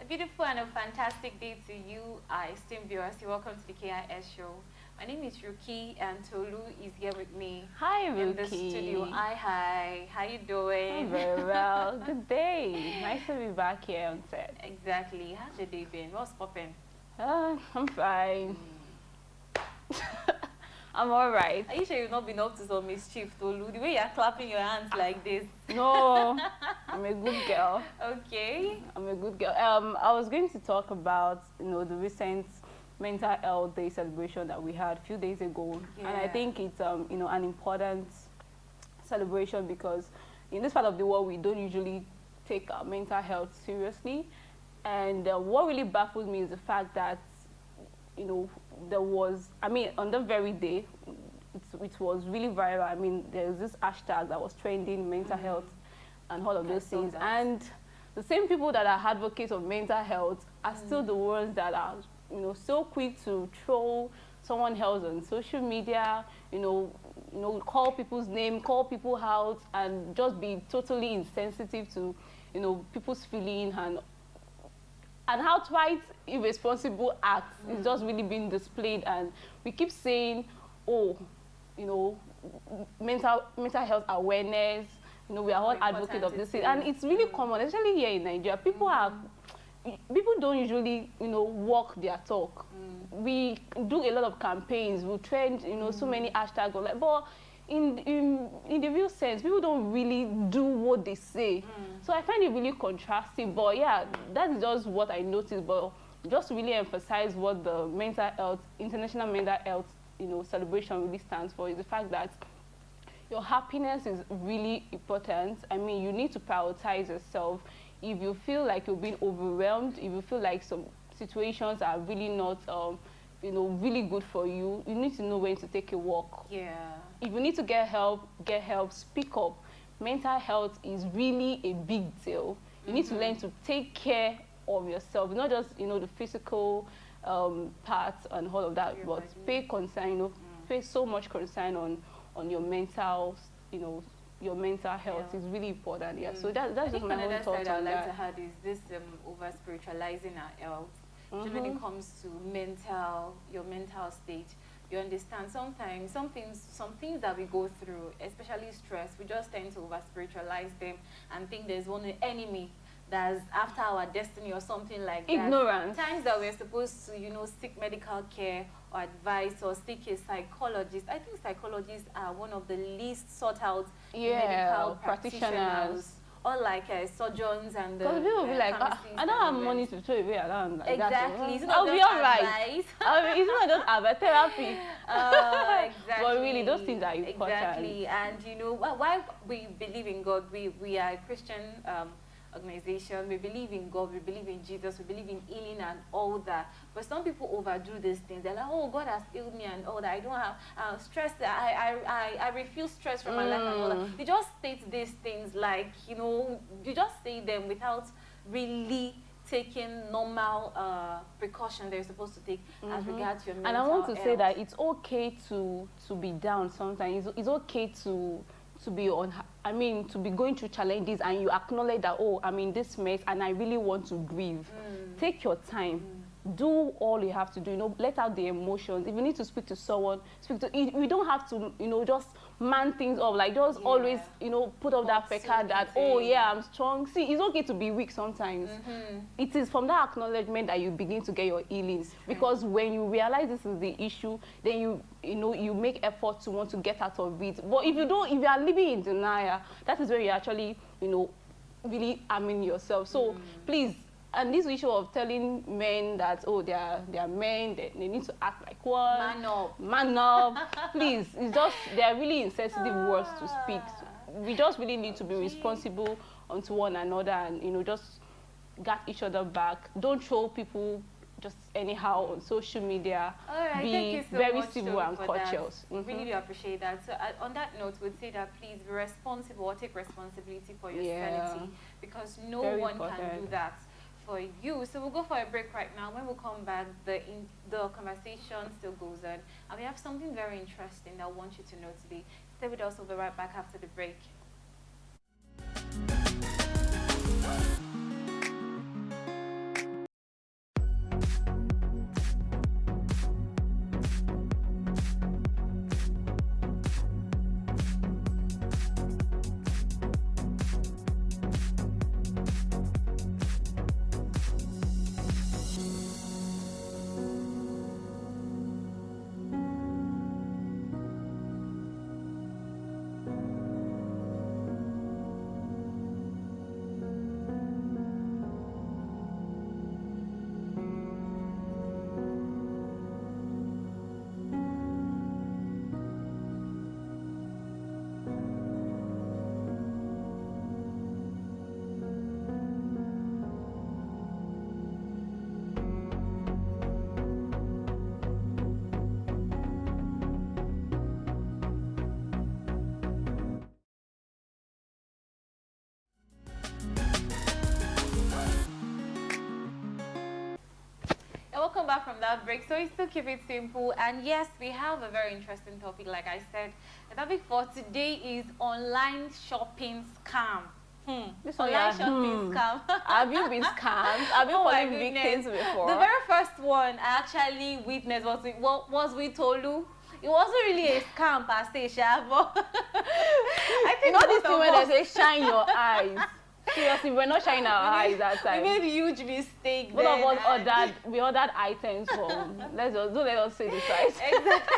beautiful and a fantastic day to you, our esteemed viewers. You're welcome to the KIS show. My name is Ruki and Tolu is here with me. Hi, Ruki. In the studio. Hi. How you doing? I'm very well. Good day. Nice to be back here on set. Exactly. How's your day been? What's popping? I'm fine. I'm all right. Are you sure you've not been up to some mischief, Tolu? The way you're clapping your hands like this. No, I'm a good girl. Okay. I'm a good girl. I was going to talk about, the recent Mental Health Day celebration that we had a few days ago. Yeah. And I think it's, an important celebration because in this part of the world, we don't usually take our mental health seriously. And what really baffles me is the fact that, there was, on the very day, it was really viral. There's this hashtag that was trending, mental health, and all of those things. And the same people that are advocates of mental health are still the ones that are, so quick to troll someone else on social media, call people's name, call people out, and just be totally insensitive to, people's feeling and outright irresponsible acts is just really being displayed. And we keep saying, mental health awareness, we are all advocates of this thing. And it's really common, especially here in Nigeria. People don't usually, walk their talk. We do a lot of campaigns, we trend, so many hashtags, but in the real sense, people don't really do what they say. So I find it really contrasting. But yeah, that's just what I noticed. But just to really emphasize what the International Mental Health, celebration really stands for is the fact that your happiness is really important. You need to prioritize yourself. If you feel like you're being overwhelmed, if you feel like some situations are really not, really good for you, you need to know when to take a walk. Yeah. If you need to get help, speak up. Mental health is really a big deal. You need to learn to take care of yourself, not just, the physical parts and all of that, but pay concern, pay so much concern on your mental, your mental health is really important. Yeah. So that's just my own thoughts on that. I that. like to add is this over spiritualizing our health. When it comes to your mental state, you understand sometimes some things that we go through, especially stress, we just tend to over spiritualize them and think there's one enemy that's after our destiny or something like that. Ignorance. Times that we're supposed to, seek medical care or advice or seek a psychologist. I think psychologists are one of the least sought out medical practitioners. Or like surgeons and because people will be like, I don't have money to throw away around like exactly. that. I'll be all right. It's not just have a therapy. Exactly. But really, those things are important. Exactly. And why we believe in God, we are a Christian organization. We believe in God, we believe in Jesus, we believe in healing and all that. But some people overdo these things. They're like, oh, God has healed me and all that. I don't have stress. I refuse stress from my life and all that. They just state these things like, you just say them without really taking normal precaution they're supposed to take as regards your mental health. And I want to say that it's okay to be down sometimes. It's okay to be to be going through challenges and you acknowledge that, oh, I'm in this mess and I really want to grieve. Take your time. Do all you have to do, let out the emotions. If you need to speak to someone, we don't have to, just man things up, like just always, put up that facade that, oh yeah, I'm strong. See, it's okay to be weak sometimes. It is from that acknowledgement that you begin to get your healings. Because when you realize this is the issue, then you make effort to want to get out of it. But if you are living in denial, that is where you actually, really harming yourself. So please. And this issue of telling men that, oh, they are men, they need to act like one. Man up. Please, they are really insensitive words to speak. We just really need to be responsible unto one another and, just get each other back. Don't troll people just anyhow on social media. All right, be very civil and courteous. Really do appreciate that. So on that note, we'd say that please be responsible or take responsibility for your sanity because no one can do that for you. So we'll go for a break right now. When we come back, the conversation still goes on, and we have something very interesting that I want you to know today. Stay with us. We'll be right back after the break. welcome back from that break. So we still keep it simple, and yes, we have a very interesting topic. Like I said, the topic for today is online shopping scam. This Online shopping scam. Have you been scammed? Have you Oh my fallen goodness. victims before? The very first one I actually witnessed was with Tolu. It wasn't really a scam per se, Sha, but I think you know this both thing of when us- they say shine your eyes. Seriously, we're not shining our eyes that time. We made a huge mistake. Both of then, us and- we ordered items from. Don't let us say the price. Exactly.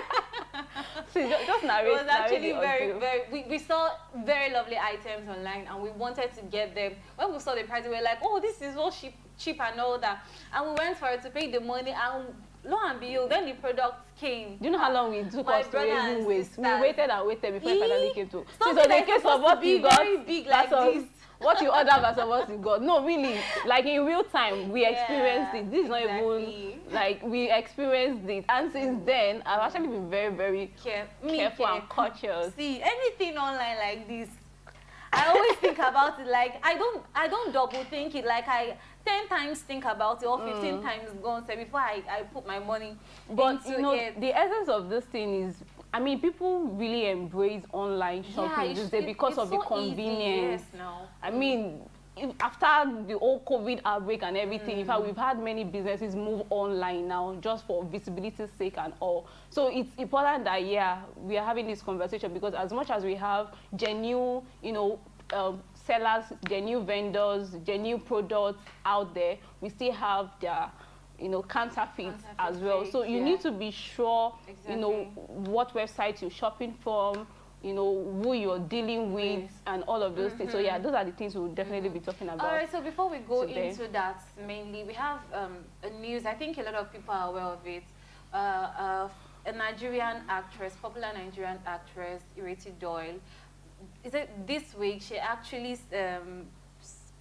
See, just narrate. It was actually narrate the ordeal. we saw very lovely items online, and we wanted to get them. When we saw the price, we were like, oh, this is all cheap and all that. And we went for it to pay the money, and lo and behold, then the product came. Do you know how long it took My us to brother even and wait? We sisters. waited and waited before it finally came to. Something So the that's case of supposed what to be you got very big like versus this. what you ordered versus what you got. No, really, like in real time, we experienced it. This is not exactly. even like we experienced it, and since then, I've actually been very careful and cautious. See, anything online like this, I always think about it. Like I don't double think it. Like I 10 times think about it, or 15 times go and say before I put my money But into you know, it. the essence of this thing is, I mean, people really embrace online shopping these days because of the so easy. convenience. Yes, no. I mean, after the whole COVID outbreak and everything, in fact, we've had many businesses move online now just for visibility's sake and all. So it's important that, yeah, we are having this conversation, because as much as we have genuine, you know, sellers, genuine vendors, genuine products out there, we still have their, you know, counterfeits as well. So you need to be sure, you know, what website you're shopping from, you know, who you're dealing with, and all of those things. So yeah, those are the things we'll definitely be talking about. All right, so before we go today. into that, mainly, we have a news. I think a lot of people are aware of it. A Nigerian actress, popular Nigerian actress, Ireti Doyle, is it this week she actually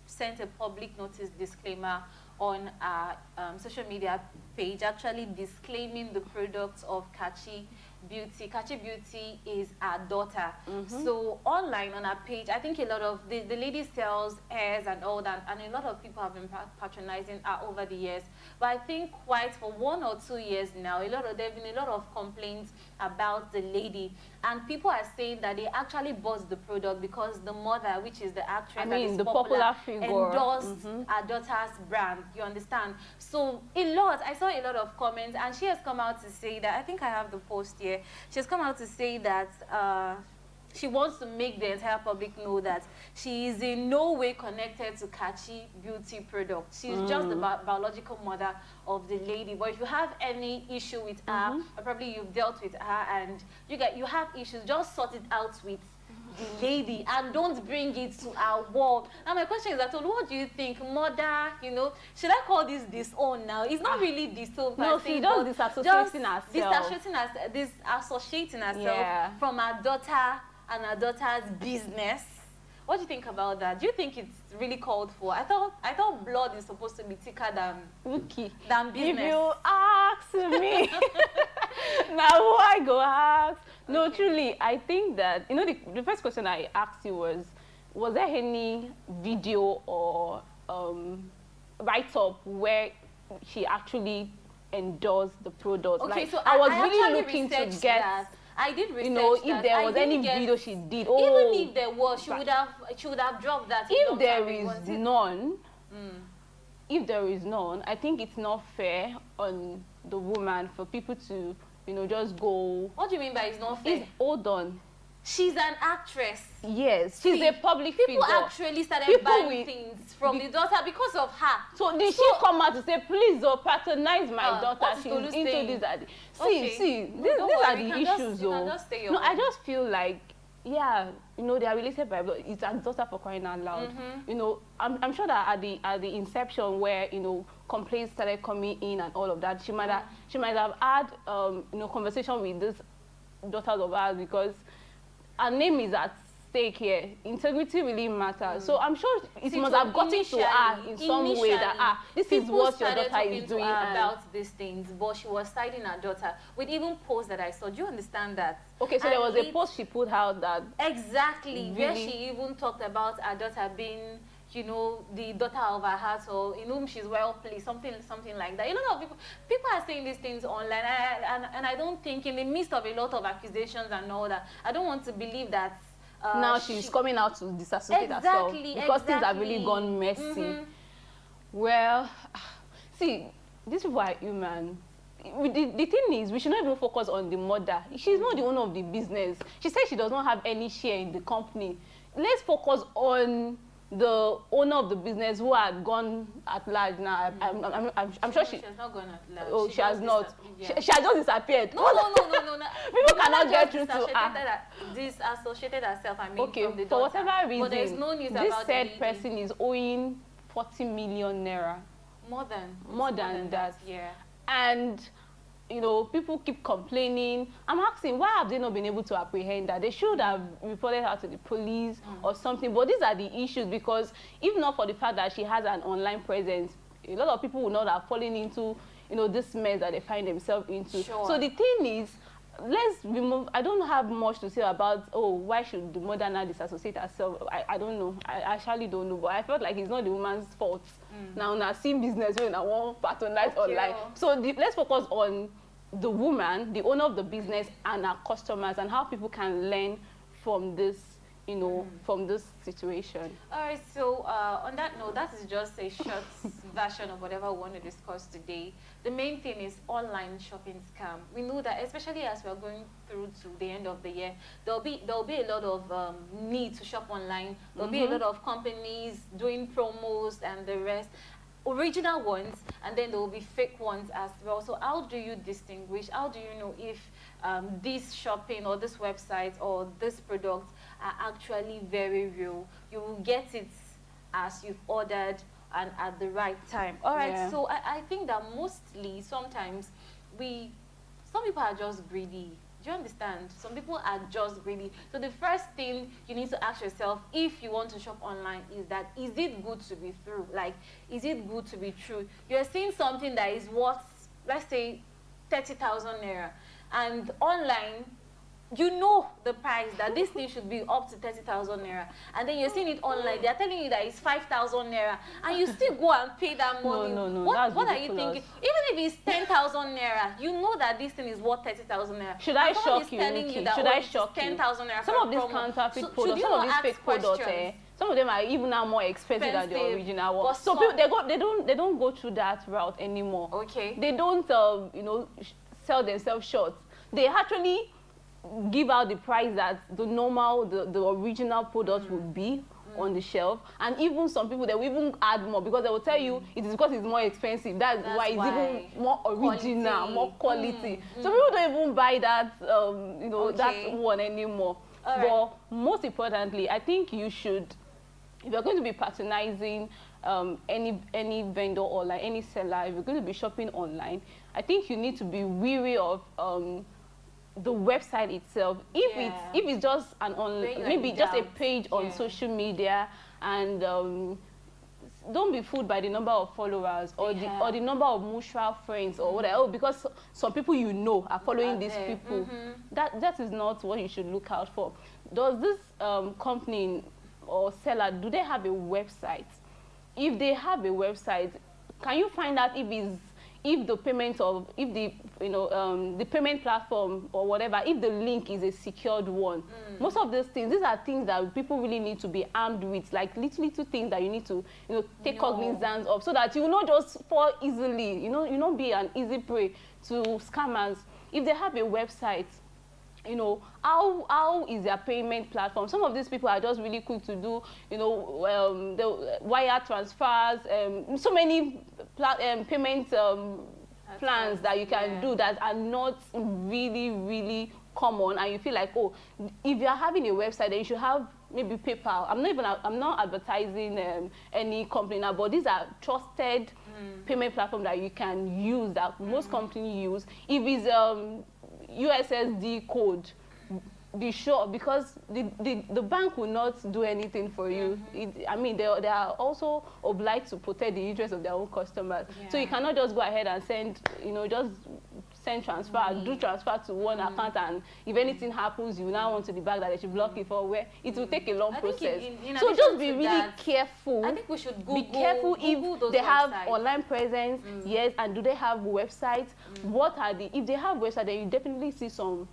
sent a public notice disclaimer on our social media page, actually disclaiming the products of Kachi Beauty. Kachi Beauty is our daughter. So online on our page, I think a lot of the lady sells hairs and all that, and a lot of people have been patronizing her over the years. But I think quite for 1 or 2 years now, there have been a lot of complaints about the lady, and people are saying that they actually bought the product because the mother, which is the actress, I that mean, is the popular, figure endorsed her daughter's brand. You understand? So I saw a lot of comments, and she has come out to say that, I think I have the post here. She has come out to say that she wants to make the entire public know that she is in no way connected to Kachi Beauty products. She's just the biological mother of the lady. But if you have any issue with her, or probably you've dealt with her and you have issues, just sort it out with the lady and don't bring it to our wall. Now my question is that, what do you think, mother, you know, should I call this disown now? It's not really disown per No, se, she but does disassociating herself. Disassociating herself from her daughter and her daughter's business. What do you think about that? Do you think it's really called for? I thought blood is supposed to be thicker than business. If you ask me, now who I go ask? No, truly, I think that, you know, the first question I asked you was there any video or write-up where she actually endorsed the product? Okay, like, so I was actually really looking to researched get that. I did research, you know, if that. there was any video she did. Oh, even if there was, she would have dropped that. If there is none, if there is none, I think it's not fair on the woman for people to, you know, just go. What do you mean by it's not fair? Hold on. She's an actress. Yes, she's a public people figure. Actually started buying things from the daughter because of her. So did she come out to say, please don't patronize my daughter? She's into this. See, these are the issues, though. No, I just feel like, yeah, you know, they are related by blood. It's her daughter, for crying out loud. You know, I'm sure that at the inception where, you know, complaints started coming in and all of that, she might have had you know, conversation with this daughters of ours, because her name is at stake here. Integrity really matters. So I'm sure it must have gotten to her in some way that this is what your daughter is doing about these things, but she was citing her daughter with even posts that I saw. Do you understand that? Okay, so there was a post she put out that where she even talked about her daughter being, you know, the daughter of her heart, or in whom she's well pleased, something like that. A lot of people are saying these things online, and I don't think, in the midst of a lot of accusations and all that, I don't want to believe that now she's coming out to disassociate herself because things have really gone messy. Well, see, these people are human. The thing is, we should not even focus on the mother. She's not the owner of the business. She said she does not have any share in the company. Let's focus on the owner of the business who had gone at large now. I'm sure she has not gone at large. Oh, she has not. Yeah. She has just disappeared. No. People cannot get through to her. Disassociated herself, I mean, okay, from the for daughter. whatever reason, but there's no news this about said person is owing 40 million naira. More than that. Yeah. And you know, people keep complaining. I'm asking, why have they not been able to apprehend that? They should have reported her to the police or something. But these are the issues, because if not for the fact that she has an online presence, a lot of people would not have fallen into, you know, this mess that they find themselves into. Sure. So the thing is, let's remove, I don't have much to say about, oh, why should the mother now disassociate herself? I don't know. I actually don't know. But I felt like it's not the woman's fault. Now seeing business when I want patronize online. So let's focus on the woman, the owner of the business, and our customers, and how people can learn from this, you know, from this situation. All right, so on that note, that is just a short version of whatever we want to discuss today. The main thing is online shopping scam. We know that, especially as we're going through to the end of the year, there'll be a lot of need to shop online. There'll be a lot of companies doing promos and the rest. Original ones, and then there will be fake ones as well. So how do you distinguish? How do you know if this shopping or this website or this product are actually very real? You will get it as you've ordered and at the right time. All right, so I think that mostly sometimes some people are just greedy. Do you understand? Some people are just greedy. So the first thing you need to ask yourself if you want to shop online is that, is it good to be true? Like, is it good to be true? You're seeing something that is worth, let's say, 30,000 naira. And online, you know the price, that this thing should be up to 30,000 naira. And then you're seeing it online. They're telling you that it's 5,000 naira. And you still go and pay that money. No. What are you thinking? Even if it's 10,000 naira, you know that this thing is worth 30,000 naira. Should I shock you? Should I shock you? 10,000 naira. Some of these counterfeit products, some of these fake products, some of them are even now more expensive than the original one. So people, they don't go through that route anymore. Okay. They don't, you know, sell themselves short. They actually give out the price that the normal, the original product would be on the shelf. And even some people, they will even add more, because they will tell you it is because it's more expensive. That's why it's even more original, more quality. So people don't even buy that, you know, that one anymore. But most importantly, I think you should, if you're going to be patronizing any vendor or like any seller, if you're going to be shopping online, I think you need to be wary of the website itself. If it's just an online, maybe just a page on social media, and don't be fooled by the number of followers or the number of mutual friends or whatever. Oh, because some people you know are following these people. That is not what you should look out for. Does this company or seller, do they have a website? If they have a website, can you find out if the payment of, if the, you know, the payment platform or whatever, if the link is a secured one? Most of these are things that people really need to be armed with, like little things that you need to, you know, take cognizance of, so that you will not just fall easily, you know, you not be an easy prey to scammers. If they have a website, you know, how is their payment platform? Some of these people are just really quick to do, you know, the wire transfers, so many payment plans that you can do that are not really common, and you feel like, oh, if you're having a website, then you should have maybe PayPal. I'm not advertising any company now, but these are trusted payment platform that you can use, that most companies use. If it's USSD code, be sure, because the bank will not do anything for you. I mean, they are also obliged to protect the interests of their own customers. So you cannot just go ahead and send send transfer, do transfer to one account, and if anything happens, you now want to the bank that they should block it for, where it will take a long process. So just be really careful. I think we should be careful if they have online presence, yes, and do they have websites? What are the, if they have website, then you definitely see some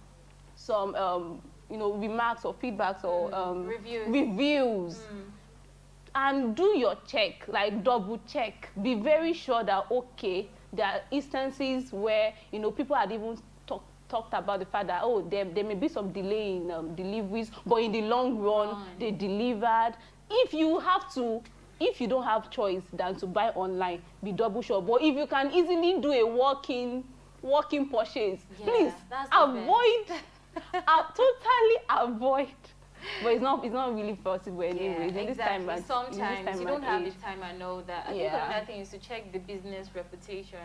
you know, remarks or feedbacks or reviews. And do your check, like double check. Be very sure that, okay, there are instances where, you know, people had even talked about the fact that, oh, there may be some delay in deliveries, but in the long run, they delivered. If you don't have choice than to buy online, be double sure. But if you can easily do a walk-in purchase, please avoid, totally avoid. But it's not really possible anyway. Yeah, exactly. Sometimes you don't have the time. I know that. I think another thing is to check the business reputation.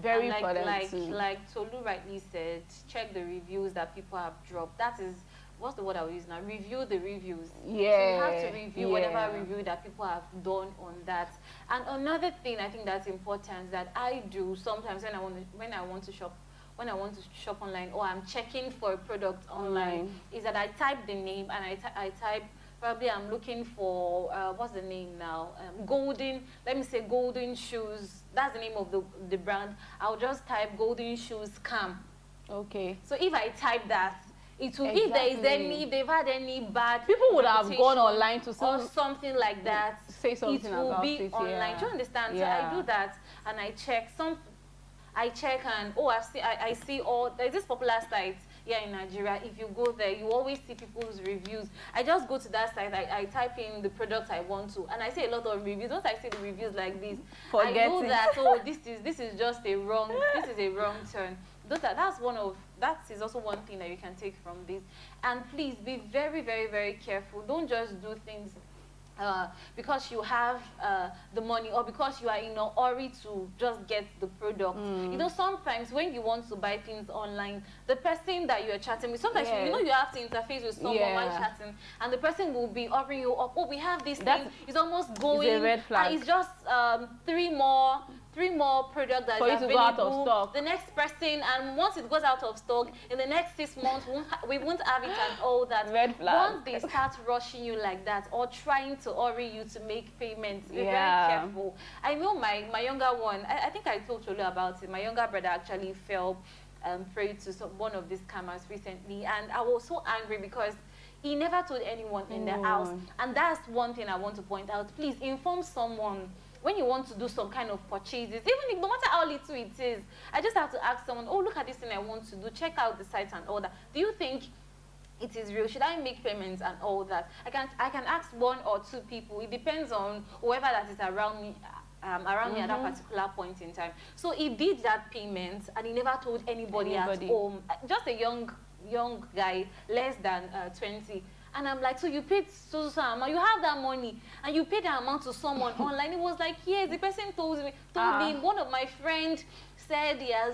Very important. Like Tolu rightly said, check the reviews that people have dropped. That is, what's the word I will use now? Review the reviews. Yeah. So you have to review whatever review that people have done on that. And another thing I think that's important that I do sometimes when I want to shop online, or I'm checking for a product online, is that I type the name, and I type, probably I'm looking for, what's the name now? Let me say Golden Shoes. That's the name of the brand. I'll just type Golden Shoes Scam. Okay. So if I type that, it will, if there is if they've had any bad, people would have gone online to or something like that. Say something about it. It will be online. Do you understand? So I do that, and I check and I see all, there's this popular site here in Nigeria. If you go there, you always see people's reviews. I just go to that site, I type in the product I want to, and I see a lot of reviews. Once I see the reviews like this, I know that, oh, this is just a wrong, this is a wrong turn. That is also one thing that you can take from this. And please be very, very, very careful. Don't just do things because you have the money, or because you are in a hurry to just get the product. You know, sometimes when you want to buy things online, the person that you are chatting with, sometimes you know you have to interface with someone while chatting, and the person will be offering you up, oh, we have this thing, it's almost going, it's a red flag. It's just three more products that are available. Go out of stock. The next person, and once it goes out of stock, in the next 6 months, we won't have it and all that. Red flag. Once they start rushing you like that, or trying to hurry you to make payments, be very careful. I know my younger one, I think I told Cholo about it. My younger brother actually fell prey to one of these scammers recently, and I was so angry because he never told anyone in the house. And that's one thing I want to point out. Please inform someone when you want to do some kind of purchases, even if, no matter how little it is. I just have to ask someone, oh, look at this thing I want to do, check out the site and all that. Do you think it is real? Should I make payments and all that? I can ask 1 or 2 people. It depends on whoever that is around me at that particular point in time. So he did that payment, and he never told anybody at home. Just a young guy, less than 20. And I'm like, so you paid so amount, you have that money, and you paid that amount to someone online. It was like, yes, the person told me, one of my friends said he has,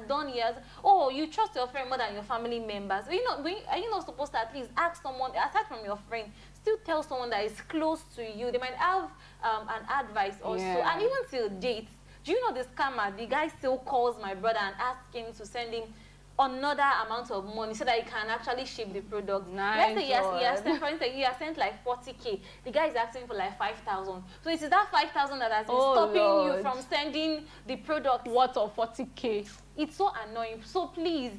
oh, you trust your friend more than your family members. Are you not supposed to at least ask someone, aside from your friend, still tell someone that is close to you? They might have an advice also. And even till date, do you know the scammer, the guy still calls my brother and asks him to send him another amount of money so that he can actually ship the product. Let's say he has sent, for instance, he has sent like 40K. The guy is asking for like 5,000. So it is that 5,000 that has been stopping you from sending the product. What of 40K? It's so annoying. So please,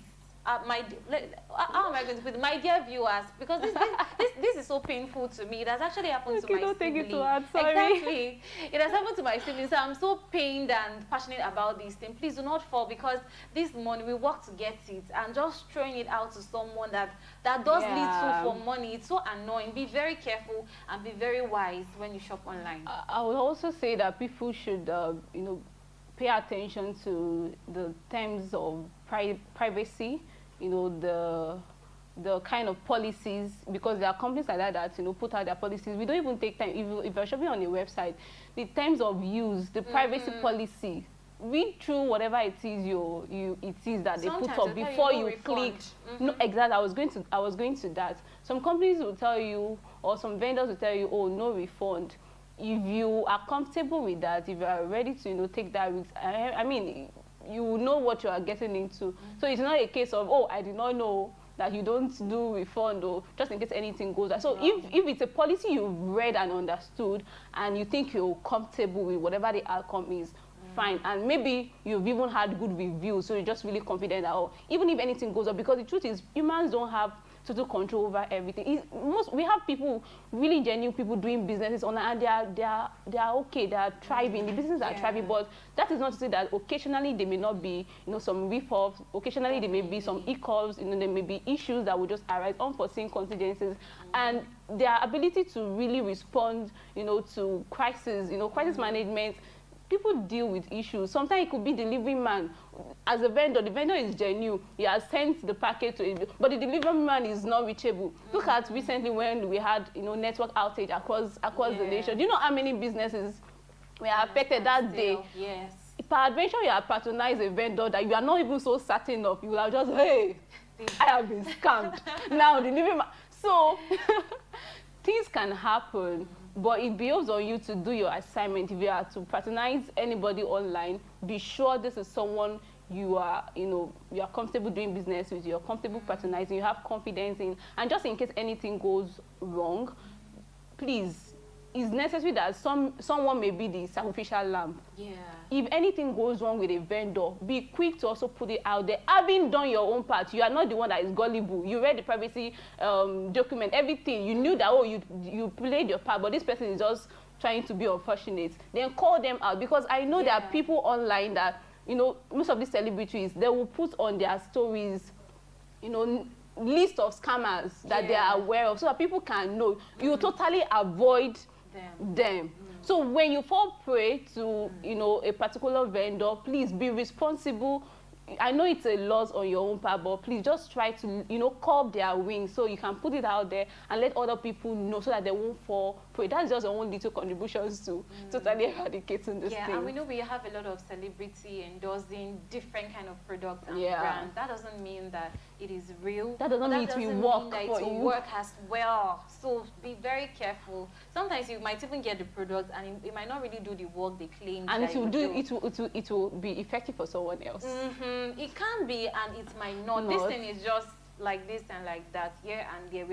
how am I going to put it? My dear viewers, because this is so painful to me. It has actually happened to my sibling. Take it to heart, sorry. Exactly. It has happened to my sibling. So I'm so pained and passionate about this thing. Please do not fall, because this money, we work to get it, and just throwing it out to someone that does little for money, it's so annoying. Be very careful and be very wise when you shop online. I would also say that people should, pay attention to the terms of privacy, the kind of policies, because there are companies like that put out their policies. We don't even take time. If you're shopping on a website, the terms of use, the privacy policy, read through whatever it is that they put up before you click. No, exactly. I was going to that. Some companies will tell you, or some vendors will tell you, oh, no refund. If you are comfortable with that, if you are ready to take that risk, I mean, you know what you are getting into. So it's not a case of, oh, I did not know that you don't do refund, or just in case anything goes wrong. So if it's a policy you've read and understood and you think you're comfortable with whatever the outcome is, fine. And maybe you've even had good reviews, so you're just really confident that, oh, even if anything goes up, because the truth is humans don't have total control over everything. We have people, really genuine people doing businesses online, and they are okay, they are thriving, the businesses are thriving, but that is not to say that occasionally there may not be, some rip-offs, occasionally there may be some hiccups, there may be issues that will just arise, unforeseen contingencies, and their ability to really respond, to crisis, crisis management. People deal with issues. Sometimes it could be delivery man. As a vendor, the vendor is genuine. He has sent the package to it, but the delivery man is not reachable. Look at recently when we had, network outage across the nation. Do you know how many businesses were affected that day? Yes. Peradventure, you have patronized a vendor that you are not even so certain of. You will have just, hey, I have been scammed. Now, delivery man. So, things can happen. But it behoves on you to do your assignment. If you are to patronize anybody online, be sure this is someone you are, you are comfortable doing business with, you're comfortable patronizing, you have confidence in, and just in case anything goes wrong, please, it's necessary that someone may be the sacrificial lamb. Yeah. If anything goes wrong with a vendor, be quick to also put it out there. Having done your own part, you are not the one that is gullible. You read the privacy document, everything. You knew that, oh, you played your part, but this person is just trying to be unfortunate. Then call them out, because I know there are people online that, most of these celebrities, they will put on their stories, list of scammers that they are aware of, so that people can know. You totally avoid them. So when you fall prey to, a particular vendor, please be responsible. I know it's a loss on your own part, but please just try to, curb their wings so you can put it out there and let other people know so that they won't fall prey. That's just our own little contributions to totally eradicating this thing. Yeah, and we know we have a lot of celebrity endorsing different kind of products and brands. That doesn't mean that it is real. That doesn't mean it will work for you. Work as well. So be very careful. Sometimes you might even get the product and it might not really do the work they claim. And it will be effective for someone else. It can be, and it might not. This thing is just like this and like that, here and there.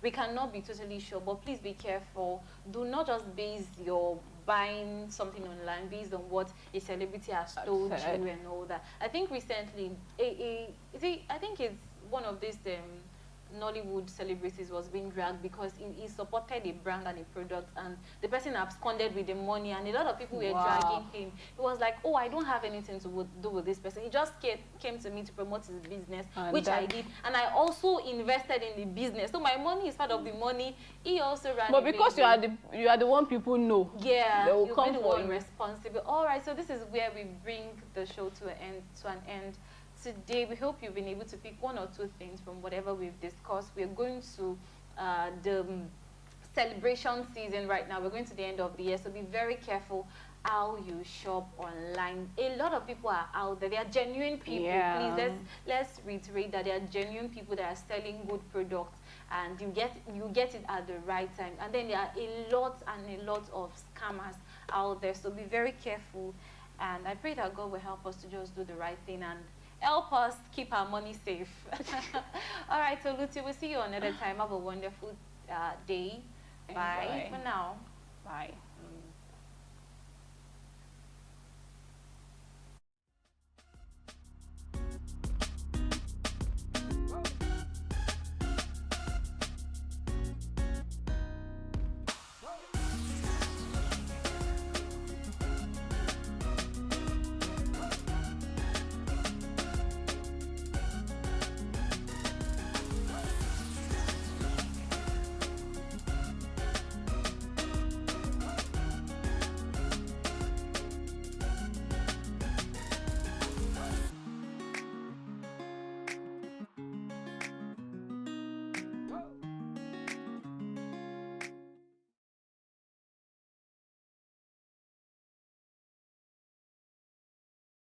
We cannot be totally sure, but please be careful. Do not just base your buying something online based on what a celebrity has told you and all that. I think recently, I think it's one of these Nollywood celebrities was being dragged because he supported a brand and a product, and the person absconded with the money, and a lot of people were dragging him. It was like, oh, I don't have anything to do with this person. He just came to me to promote his business, which I did, and I also invested in the business. So my money is part of the money. He also ran. But because you are the one people know, yeah, they will you'll come be the for one you. responsible. All right, so this is where we bring the show to an end. Today, we hope you've been able to pick one or two things from whatever we've discussed. We're going to the celebration season right now. We're going to the end of the year, so be very careful how you shop online. A lot of people are out there. They are genuine people. Please, let's reiterate that they are genuine people that are selling good products, and you get it at the right time. And then there are a lot of scammers out there, so be very careful. And I pray that God will help us to just do the right thing and help us keep our money safe. All right, so Lucy, we'll see you another time. Have a wonderful day. Bye for now. Bye.